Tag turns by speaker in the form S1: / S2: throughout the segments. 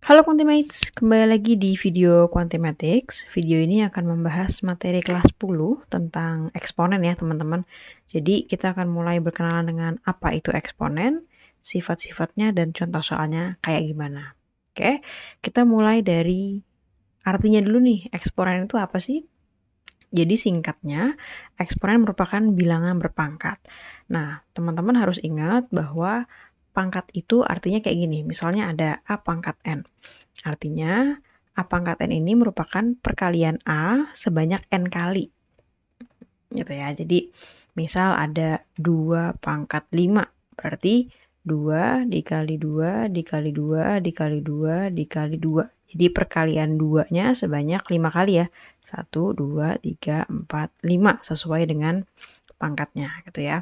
S1: Halo Quantimates, kembali lagi di video Quantimatics. Video ini akan membahas materi kelas 10 tentang eksponen ya teman-teman. Jadi kita akan mulai berkenalan dengan apa itu eksponen, sifat-sifatnya, dan contoh soalnya kayak gimana. Oke, kita mulai dari artinya dulu nih, eksponen itu apa sih? Jadi singkatnya, eksponen merupakan bilangan berpangkat. Nah, teman-teman harus ingat bahwa pangkat itu artinya kayak gini. Misalnya ada A pangkat N. Artinya, A pangkat N ini merupakan perkalian A sebanyak N kali. Gitu ya. Jadi, misal ada 2 pangkat 5. Berarti 2 dikali 2 dikali 2 dikali 2 dikali 2. Jadi perkalian 2-nya sebanyak 5 kali ya. 1, 2, 3, 4, 5. Sesuai dengan pangkatnya gitu ya.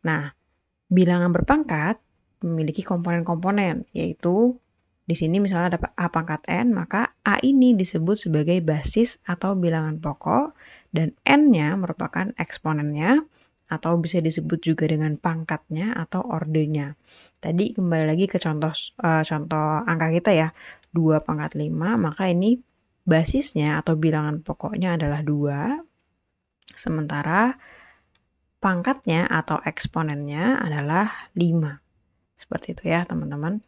S1: Nah, bilangan berpangkat memiliki komponen-komponen, yaitu di sini misalnya ada A pangkat N, maka A ini disebut sebagai basis atau bilangan pokok, dan N-nya merupakan eksponennya, atau bisa disebut juga dengan pangkatnya atau ordenya. Tadi kembali lagi ke contoh angka kita ya, 2 pangkat 5, maka ini basisnya atau bilangan pokoknya adalah 2, sementara pangkatnya atau eksponennya adalah 5. Seperti itu ya teman-teman.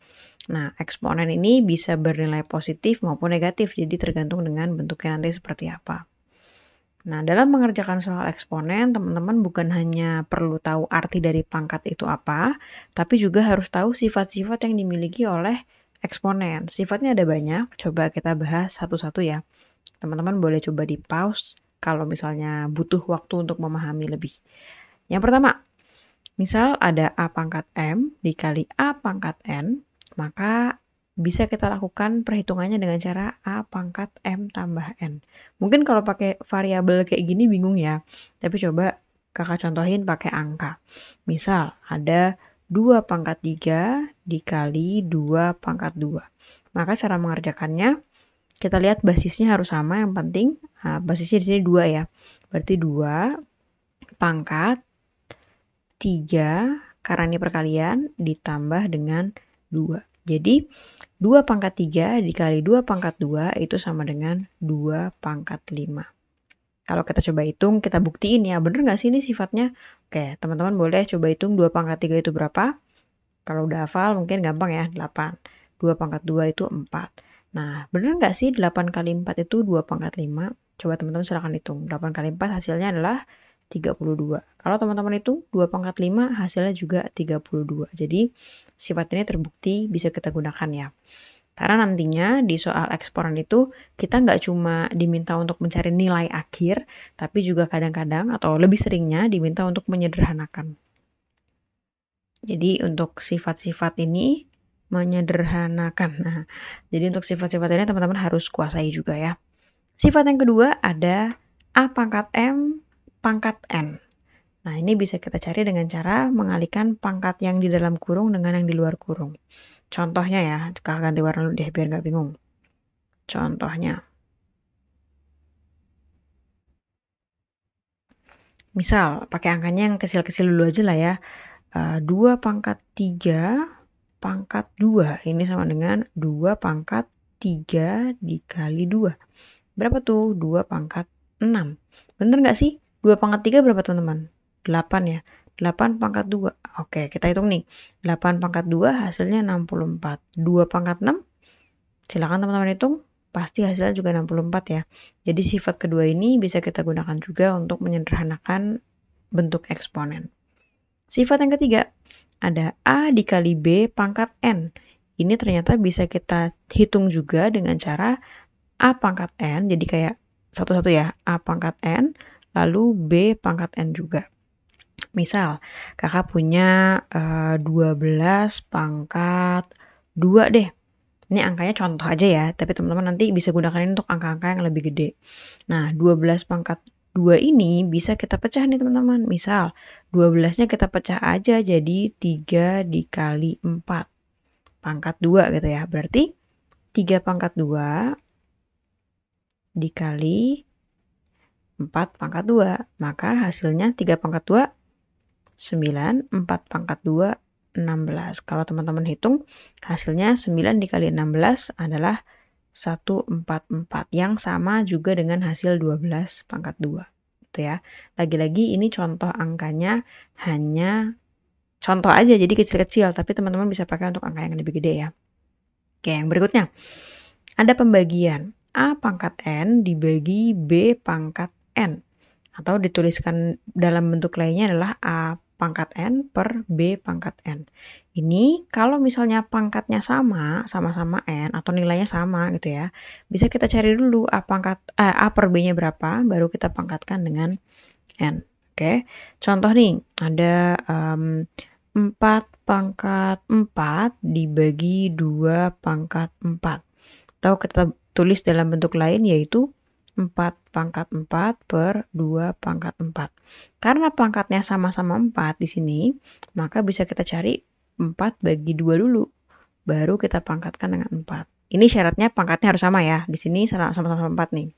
S1: Nah, eksponen ini bisa bernilai positif maupun negatif, jadi tergantung dengan bentuknya nanti seperti apa. Nah, dalam mengerjakan soal eksponen, teman-teman bukan hanya perlu tahu arti dari pangkat itu apa, tapi juga harus tahu sifat-sifat yang dimiliki oleh eksponen. Sifatnya ada banyak, coba kita bahas satu-satu ya. Teman-teman boleh coba di pause kalau misalnya butuh waktu untuk memahami lebih. Yang pertama, misal ada A pangkat M dikali A pangkat N, maka bisa kita lakukan perhitungannya dengan cara A pangkat M tambah N. Mungkin kalau pakai variabel kayak gini bingung ya, tapi coba kakak contohin pakai angka. Misal ada 2 pangkat 3 dikali 2 pangkat 2. Maka cara mengerjakannya, kita lihat basisnya harus sama, yang penting basisnya di sini 2 ya. Berarti 2 pangkat 3, karena ini perkalian, ditambah dengan 2. Jadi, 2 pangkat 3 dikali 2 pangkat 2 itu sama dengan 2 pangkat 5. Kalau kita coba hitung, kita buktiin ya, bener nggak sih ini sifatnya? Oke, teman-teman boleh coba hitung 2 pangkat 3 itu berapa? Kalau udah hafal mungkin gampang ya, 8. 2 pangkat 2 itu 4. Nah, bener nggak sih 8 kali 4 itu 2 pangkat 5? Coba teman-teman silahkan hitung. 8 kali 4 hasilnya adalah 32. Kalau teman-teman hitung 2 pangkat 5 hasilnya juga 32. Jadi sifat ini terbukti bisa kita gunakan ya. Karena nantinya di soal eksponen itu kita nggak cuma diminta untuk mencari nilai akhir, tapi juga kadang-kadang atau lebih seringnya diminta untuk menyederhanakan. Jadi untuk sifat-sifat ini menyederhanakan. Nah, jadi untuk sifat-sifat ini teman-teman harus kuasai juga ya. Sifat yang kedua ada A pangkat M pangkat N. Nah, ini bisa kita cari dengan cara mengalihkan pangkat yang di dalam kurung dengan yang di luar kurung. Contohnya ya, kakak ganti warna dulu deh biar nggak bingung. Contohnya, misal pakai angkanya yang kecil-kecil dulu aja lah ya. 2 pangkat 3 pangkat 2. Ini sama dengan 2 pangkat 3 dikali 2. Berapa tuh? 2 pangkat 6. Bener nggak sih? 2 pangkat 3 berapa teman-teman? 8 ya. 8 pangkat 2. Oke, kita hitung nih. 8 pangkat 2 hasilnya 64. 2 pangkat 6, silakan teman-teman hitung. Pasti hasilnya juga 64 ya. Jadi sifat kedua ini bisa kita gunakan juga untuk menyederhanakan bentuk eksponen. Sifat yang ketiga, ada A dikali B pangkat N. Ini ternyata bisa kita hitung juga dengan cara A pangkat N, jadi kayak satu-satu ya, A pangkat N, lalu B pangkat N juga. Misal, kakak punya 12 pangkat 2 deh. Ini angkanya contoh aja ya, tapi teman-teman nanti bisa gunakan ini untuk angka-angka yang lebih gede. Nah, 12 pangkat 2 ini bisa kita pecah nih teman-teman. Misal, 12-nya kita pecah aja jadi 3 dikali 4 pangkat 2 gitu ya. Berarti 3 pangkat 2 dikali 4 pangkat 2. Maka hasilnya 3 pangkat 2, 9, 4 pangkat 2, 16. Kalau teman-teman hitung, hasilnya 9 dikali 16 adalah 144 yang sama juga dengan hasil 12 pangkat 2. Gitu ya. Lagi-lagi ini contoh angkanya hanya contoh aja, jadi kecil-kecil, tapi teman-teman bisa pakai untuk angka yang lebih gede ya. Oke, yang berikutnya. Ada pembagian A pangkat N dibagi B pangkat N. Atau dituliskan dalam bentuk lainnya adalah A pangkat N per B pangkat N. Ini kalau misalnya pangkatnya sama-sama N atau nilainya sama gitu ya, bisa kita cari dulu A per B-nya berapa, baru kita pangkatkan dengan N. Oke, contoh nih, ada 4 pangkat 4 dibagi 2 pangkat 4. Atau kita tulis dalam bentuk lain yaitu 4 pangkat 4 per 2 pangkat 4. Karena pangkatnya sama-sama 4 di sini, maka bisa kita cari 4 bagi 2 dulu. Baru kita pangkatkan dengan 4. Ini syaratnya pangkatnya harus sama ya. Di sini sama-sama 4 nih.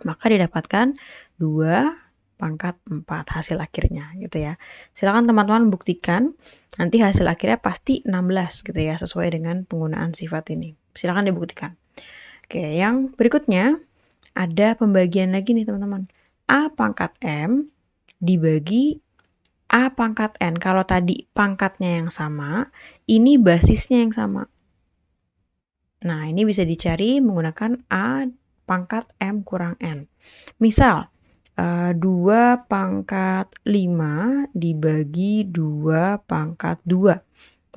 S1: Maka didapatkan 2 pangkat 4 hasil akhirnya gitu ya. Silakan teman-teman buktikan. Nanti hasil akhirnya pasti 16 gitu ya, sesuai dengan penggunaan sifat ini. Silakan dibuktikan. Oke, yang berikutnya ada pembagian lagi nih teman-teman. A pangkat M dibagi A pangkat N. Kalau tadi pangkatnya yang sama, ini basisnya yang sama. Nah, ini bisa dicari menggunakan A pangkat M kurang N. Misal, 2 pangkat 5 dibagi 2 pangkat 2.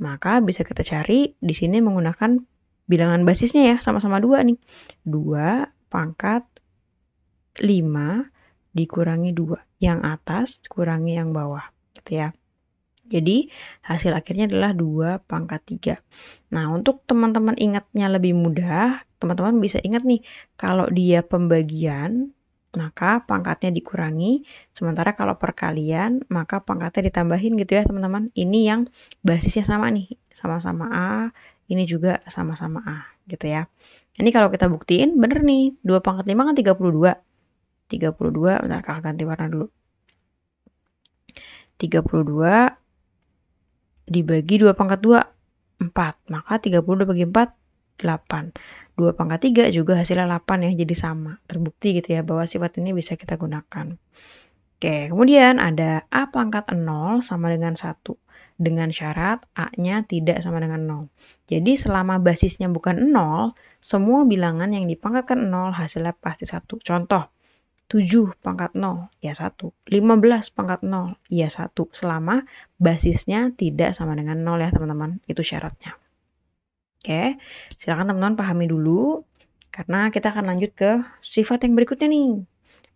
S1: Maka bisa kita cari di sini menggunakan bilangan basisnya ya, sama-sama 2 nih. 2 pangkat 5 dikurangi 2. Yang atas kurangi yang bawah. Gitu ya. Jadi hasil akhirnya adalah 2 pangkat 3. Nah, untuk teman-teman ingatnya lebih mudah, teman-teman bisa ingat nih, kalau dia pembagian, maka pangkatnya dikurangi, sementara kalau perkalian, maka pangkatnya ditambahin gitu ya teman-teman. Ini yang basisnya sama nih, sama-sama A, ini juga sama-sama A gitu ya. Ini kalau kita buktiin, bener nih, 2 pangkat 5 kan 32. 32, bentar kakak ganti warna dulu. 32 dibagi 2 pangkat 2, 4. Maka 32 bagi 4, 8. 2 pangkat 3 juga hasilnya 8 ya, jadi sama. Terbukti gitu ya, bahwa sifat ini bisa kita gunakan. Oke, kemudian ada A pangkat 0 sama dengan 1. Dengan syarat A-nya tidak sama dengan 0. Jadi selama basisnya bukan 0, semua bilangan yang dipangkatkan 0 hasilnya pasti 1. Contoh, 7 pangkat 0, ya 1. 15 pangkat 0, ya 1. Selama basisnya tidak sama dengan 0 ya teman-teman. Itu syaratnya. Oke, silakan teman-teman pahami dulu. Karena kita akan lanjut ke sifat yang berikutnya nih.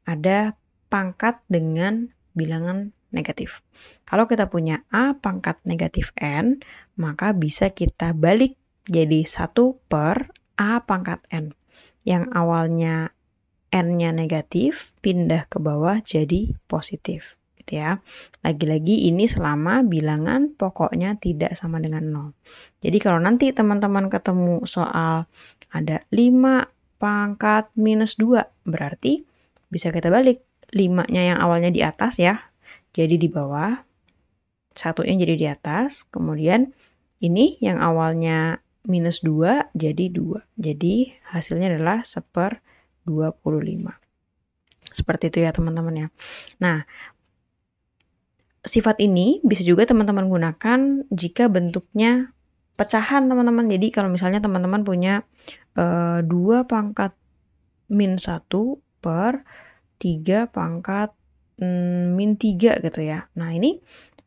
S1: Ada pangkat dengan bilangan negatif. Kalau kita punya A pangkat negatif N, maka bisa kita balik jadi 1 per A pangkat N. Yang awalnya N-nya negatif, pindah ke bawah jadi positif. Gitu ya. Lagi-lagi ini selama bilangan pokoknya tidak sama dengan 0. Jadi kalau nanti teman-teman ketemu soal ada 5 pangkat minus 2, berarti bisa kita balik. 5-nya yang awalnya di atas ya, jadi di bawah. 1-nya jadi di atas. Kemudian ini yang awalnya minus 2 jadi 2. Jadi hasilnya adalah 1/25. Seperti itu ya teman-teman ya. Nah, sifat ini bisa juga teman-teman gunakan jika bentuknya pecahan teman-teman. Jadi kalau misalnya teman-teman punya 2 pangkat min 1 per 3 pangkat min 3 gitu ya. Nah ini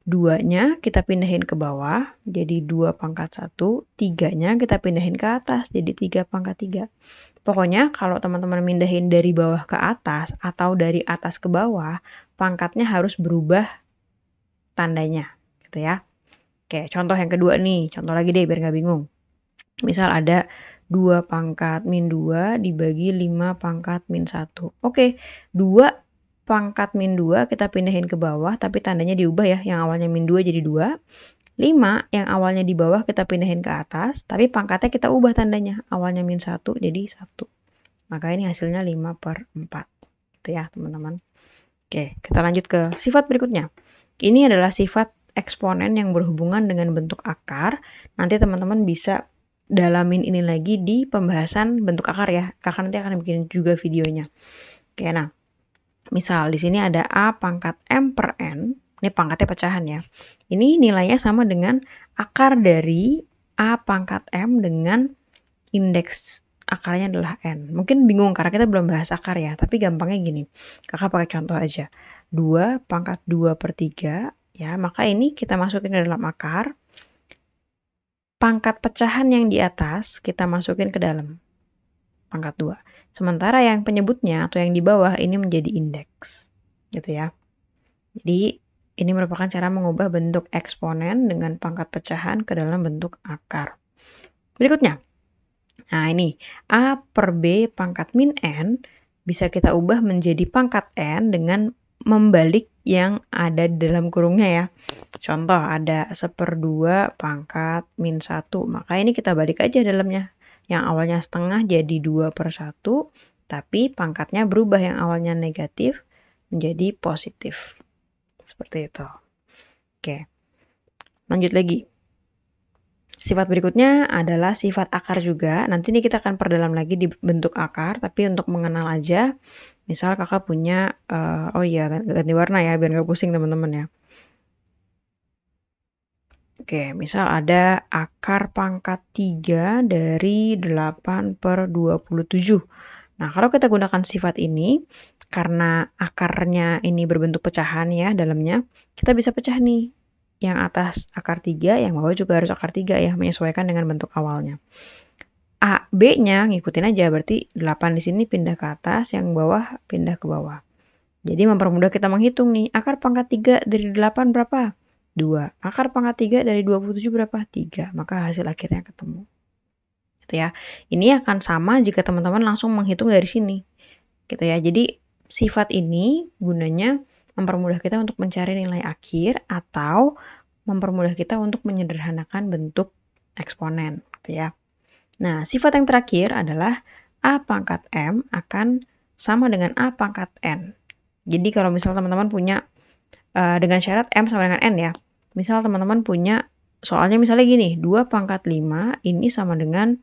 S1: 2-nya kita pindahin ke bawah jadi 2 pangkat 1, 3-nya kita pindahin ke atas jadi 3 pangkat 3. Pokoknya kalau teman-teman mindahin dari bawah ke atas atau dari atas ke bawah, pangkatnya harus berubah tandanya gitu ya. Oke, contoh yang kedua nih, contoh lagi deh biar nggak bingung. Misal ada 2 pangkat min 2 dibagi 5 pangkat min 1. Oke, 2 pangkat min 2 kita pindahin ke bawah, tapi tandanya diubah ya, yang awalnya min 2 jadi 2. 5 yang awalnya di bawah kita pindahin ke atas, tapi pangkatnya kita ubah tandanya, awalnya min 1 jadi 1. Maka ini hasilnya 5/4. Gitu ya teman-teman. Oke, kita lanjut ke sifat berikutnya. Ini adalah sifat eksponen yang berhubungan dengan bentuk akar. Nanti teman-teman bisa dalamin ini lagi di pembahasan bentuk akar ya. Kakak nanti akan bikin juga videonya. Oke, nah, misal di sini ada A pangkat M per N. Ini pangkatnya pecahan ya. Ini nilainya sama dengan akar dari A pangkat M dengan indeks akarnya adalah N. Mungkin bingung karena kita belum bahas akar ya, tapi gampangnya gini. Kakak pakai contoh aja. 2 pangkat 2 per 3, ya, maka ini kita masukin ke dalam akar. Pangkat pecahan yang di atas kita masukin ke dalam pangkat 2. Sementara yang penyebutnya atau yang di bawah ini menjadi indeks. Gitu ya. Jadi ini merupakan cara mengubah bentuk eksponen dengan pangkat pecahan ke dalam bentuk akar. Berikutnya. Nah ini, A per B pangkat min N bisa kita ubah menjadi pangkat N dengan membalik yang ada di dalam kurungnya ya. Contoh ada 1/2 pangkat min 1, maka ini kita balik aja dalamnya. Yang awalnya setengah jadi 2/1, tapi pangkatnya berubah yang awalnya negatif menjadi positif. Seperti itu. Oke, lanjut lagi. Sifat berikutnya adalah sifat akar juga. Nanti ini kita akan perdalam lagi di bentuk akar, tapi untuk mengenal aja, misal kakak punya, oh iya ganti warna ya, biar nggak pusing teman-teman ya. Oke, misal ada akar pangkat 3 dari 8/27. Nah, kalau kita gunakan sifat ini, karena akarnya ini berbentuk pecahan ya dalamnya, kita bisa pecah nih. Yang atas akar 3, yang bawah juga harus akar 3 ya, menyesuaikan dengan bentuk awalnya. A, B-nya ngikutin aja, berarti 8 di sini pindah ke atas, yang bawah pindah ke bawah. Jadi mempermudah kita menghitung nih, akar pangkat 3 dari 8 berapa? 2. Akar pangkat 3 dari 27 berapa? 3. Maka hasil akhirnya ketemu. Gitu ya. Ini akan sama jika teman-teman langsung menghitung dari sini. Gitu ya. Jadi sifat ini gunanya mempermudah kita untuk mencari nilai akhir atau mempermudah kita untuk menyederhanakan bentuk eksponen, gitu ya. Nah, sifat yang terakhir adalah A pangkat M akan sama dengan A pangkat N. Jadi kalau misalnya teman-teman punya dengan syarat M sama dengan N ya. Misal teman-teman punya soalnya misalnya gini, 2 pangkat 5 ini sama dengan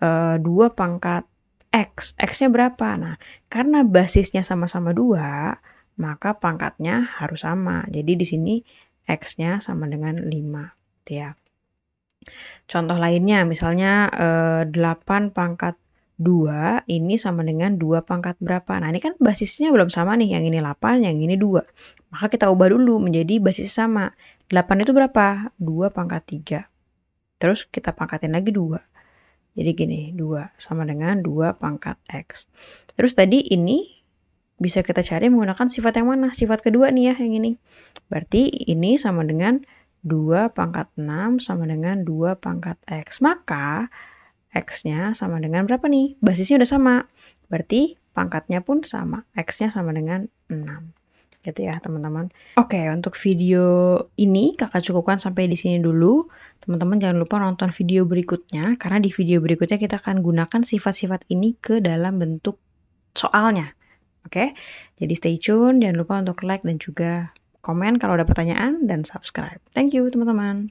S1: 2 pangkat X. X-nya berapa? Nah, karena basisnya sama-sama 2, maka pangkatnya harus sama. Jadi di sini X-nya sama dengan 5. Gitu ya. Contoh lainnya, misalnya 8 pangkat 2 ini sama dengan 2 pangkat berapa. Nah, ini kan basisnya belum sama nih. Yang ini 8, yang ini 2. Maka kita ubah dulu menjadi basis sama. 8 itu berapa? 2 pangkat 3. Terus kita pangkatin lagi 2. Jadi gini, 2 sama dengan 2 pangkat X. Terus tadi ini bisa kita cari menggunakan sifat yang mana? Sifat kedua nih ya, yang ini. Berarti ini sama dengan 2 pangkat 6 sama dengan 2 pangkat X. Maka X-nya sama dengan berapa nih? Basisnya udah sama. Berarti pangkatnya pun sama. X-nya sama dengan 6. Gitu ya teman-teman. Oke, untuk video ini kakak cukupkan sampai di sini dulu. Teman-teman jangan lupa nonton video berikutnya, karena di video berikutnya kita akan gunakan sifat-sifat ini ke dalam bentuk soalnya. Oke, jadi stay tune, jangan lupa untuk like dan juga komen kalau ada pertanyaan, dan subscribe. Thank you teman-teman.